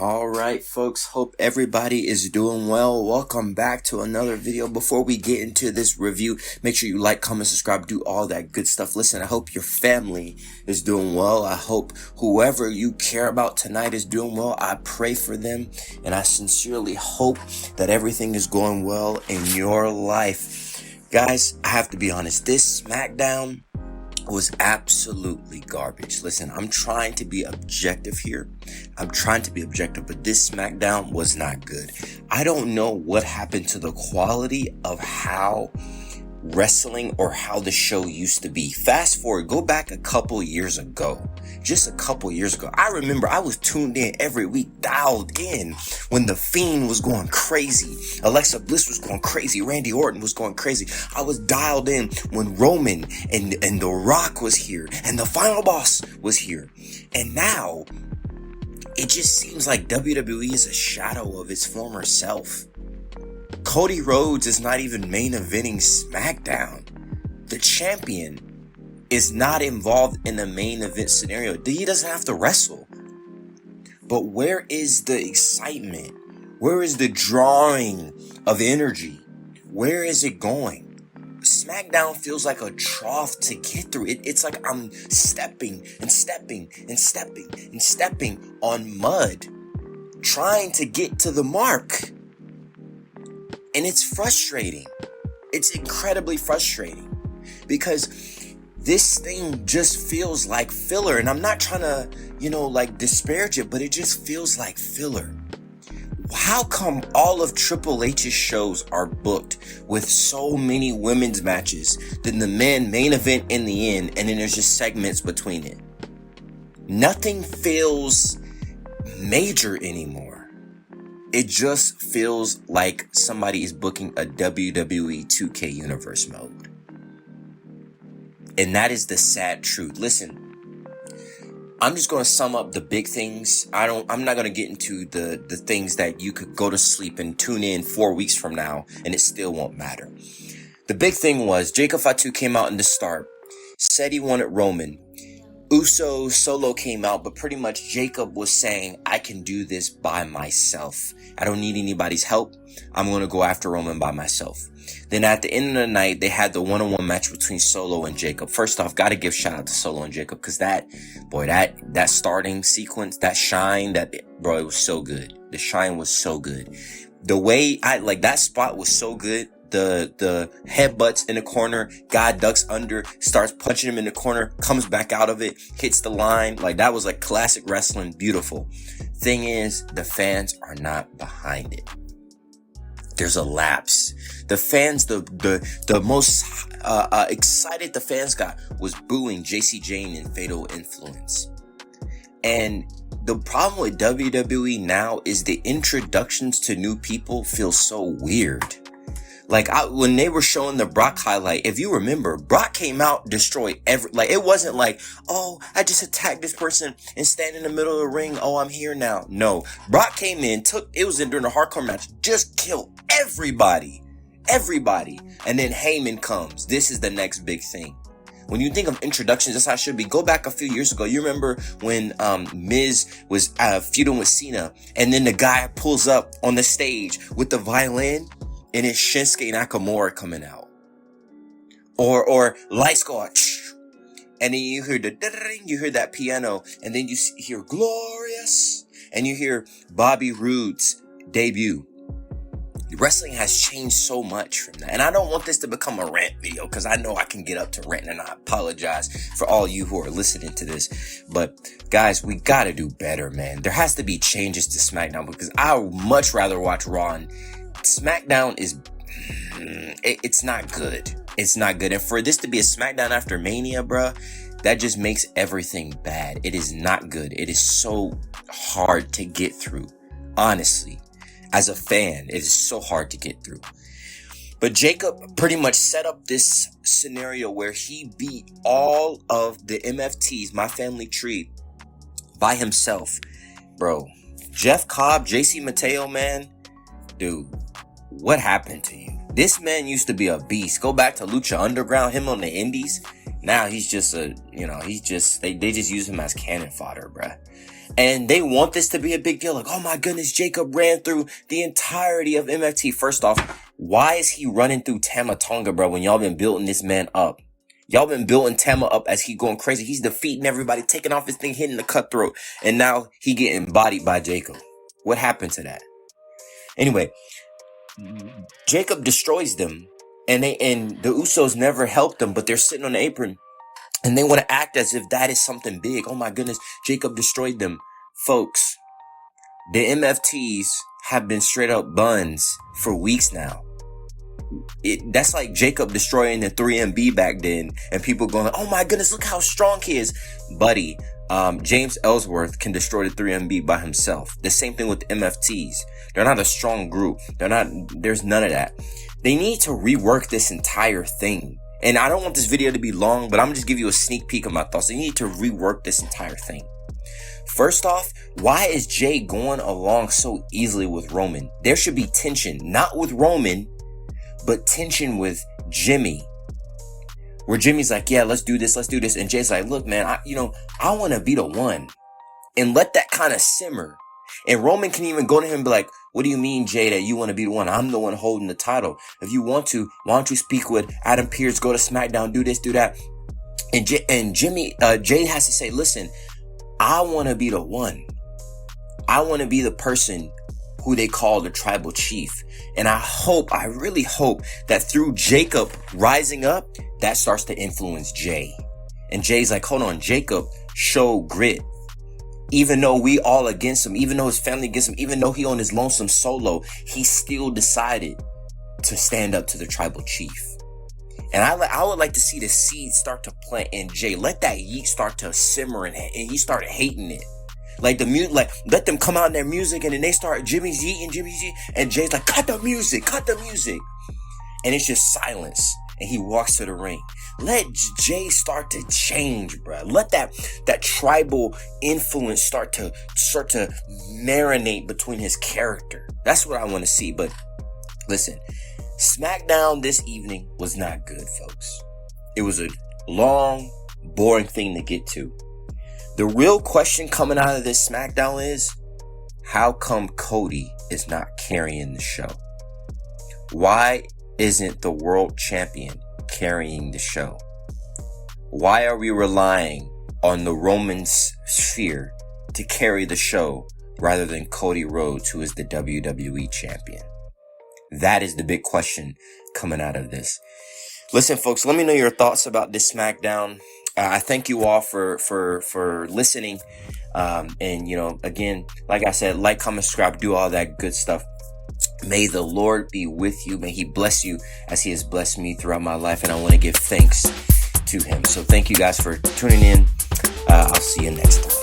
All right, folks, hope everybody is doing well. Welcome back to another video. Before we get into this review, make sure you like, comment, subscribe, do all that good stuff. Listen, I hope your family is doing well. I hope whoever you care about tonight is doing well. I pray for them, and I sincerely hope that everything is going well in your life. Guys, I have to be honest, this Smackdown was absolutely garbage. Listen, I'm trying to be objective here. But this Smackdown was not good. I don't know what happened to the quality of how wrestling or how the show used to be. Fast forward, go back a couple years ago. Just a couple years ago. I remember I was tuned in every week, dialed in when The Fiend was going crazy. Alexa Bliss was going crazy. Randy Orton was going crazy. I was dialed in when Roman and The Rock was here and the Final Boss was here. And now it just seems like WWE is a shadow of its former self. Cody Rhodes is not even main eventing Smackdown. The champion is not involved in the main event scenario. He doesn't have to wrestle. But where is the excitement? Where is the drawing of energy? Where is it going? Smackdown feels like a trough to get through. It's like I'm stepping on mud, trying to get to the mark. And it's frustrating. It's incredibly frustrating because this thing just feels like filler. And I'm not trying to, disparage it, but it just feels like filler. How come all of Triple H's shows are booked with so many women's matches, then the men main event in the end, and then there's just segments between it? Nothing feels major anymore. It just feels like somebody is booking a WWE 2K universe mode. And that is the sad truth. Listen, I'm just going to sum up the big things. I'm not going to get into the things that you could go to sleep and tune in 4 weeks from now and it still won't matter. The big thing was Jacob Fatu came out in the start, said he wanted Roman. Solo came out, but pretty much Jacob was saying, I can do this by myself. I don't need anybody's help. I'm going to go after Roman by myself. Then at the end of the night, they had the one-on-one match between Solo and Jacob. First off, got to give shout out to Solo and Jacob because that starting sequence, that shine, it was so good. The shine was so good. The way that spot was so good. The headbutts in the corner, guy ducks under, starts punching him in the corner, comes back out of it, hits the line. That was like classic wrestling, beautiful. Thing is, the fans are not behind it. There's a lapse. The fans, the most excited the fans got was booing JC Jane and Fatal Influence. And the problem with WWE now is the introductions to new people feel so weird. When they were showing the Brock highlight, if you remember, Brock came out, destroyed it wasn't like, oh, I just attacked this person and stand in the middle of the ring. Oh, I'm here now. No, Brock came in, during a hardcore match, just killed everybody. And then Heyman comes. This is the next big thing. When you think of introductions, that's how it should be. Go back a few years ago. You remember when Miz was feuding with Cena, and then the guy pulls up on the stage with the violin, and it's Shinsuke Nakamura coming out. Or lights go out, and then you hear you hear that piano, and then you hear Glorious, and you hear Bobby Roode's debut. Wrestling has changed so much from that. And I don't want this to become a rant video because I know I can get up to ranting, and I apologize for all you who are listening to this. But guys, we got to do better, man. There has to be changes to SmackDown because I would much rather watch Raw. And SmackDown it's not good. It's not good. And for this to be a SmackDown after Mania, bruh, that just makes everything bad. It is not good. It is so hard to get through. Honestly, as a fan, it is so hard to get through. But Jacob pretty much set up this scenario where he beat all of the MFTs, My Family Tree, by himself. Bro, Jeff Cobb, JC Mateo, man, dude, what happened to you? This man used to be a beast. Go back to Lucha Underground, him on the indies. Now he's just they just use him as cannon fodder, bruh. And they want this to be a big deal. Like, oh my goodness, Jacob ran through the entirety of MFT. First off, why is he running through Tama Tonga, bro, when y'all been building this man up? Y'all been building Tama up as he going crazy. He's defeating everybody, taking off his thing, hitting the cutthroat. And now he getting bodied by Jacob. What happened to that? Anyway, Jacob destroys them. And the Usos never helped them, but they're sitting on the apron. And they want to act as if that is something big. Oh my goodness, Jacob destroyed them. Folks, the MFTs have been straight up buns for weeks now. That's like Jacob destroying the 3MB back then, and people going, oh my goodness, look how strong he is. Buddy, James Ellsworth can destroy the 3MB by himself. The same thing with the MFTs. They're not a strong group. There's none of that. They need to rework this entire thing. And I don't want this video to be long, but I'm gonna just give you a sneak peek of my thoughts. They need to rework this entire thing. First off, why is Jay going along so easily with Roman? There should be tension, not with Roman, but tension with Jimmy. Where Jimmy's like, yeah, let's do this. And Jay's like, look, man, I want to be the one. And let that kind of simmer. And Roman can even go to him and be like, what do you mean, Jay, that you want to be the one? I'm the one holding the title. If you want to, why don't you speak with Adam Pearce, go to Smackdown, do this, do that. And Jay has to say, listen, I want to be the one. I want to be the person who they call the tribal chief. And I really hope that through Jacob rising up, that starts to influence Jay. And Jay's like, hold on, Jacob showed grit. Even though we all against him, even though his family against him, even though he on his lonesome solo, he still decided to stand up to the tribal chief. And I would like to see the seed start to plant in Jay. Let that yeast start to simmer and he started hating it. Like the music, like let them come out in their music, and then they start Jimmy's yeeting, and Jay's like, cut the music. And it's just silence. And he walks to the ring. Let Jay start to change, bro. Let that tribal influence start to marinate between his character. That's what I want to see. But listen, SmackDown this evening was not good, folks. It was a long, boring thing to get to. The real question coming out of this SmackDown is, how come Cody is not carrying the show? Why isn't the world champion carrying the show? Why are we relying on the Roman sphere to carry the show rather than Cody Rhodes, who is the WWE champion? That is the big question coming out of this. Listen, folks, let me know your thoughts about this SmackDown. I thank you all for listening. And again, like I said, like, comment, subscribe, do all that good stuff. May the Lord be with you. May he bless you as he has blessed me throughout my life. And I want to give thanks to him. So thank you guys for tuning in. I'll see you next time.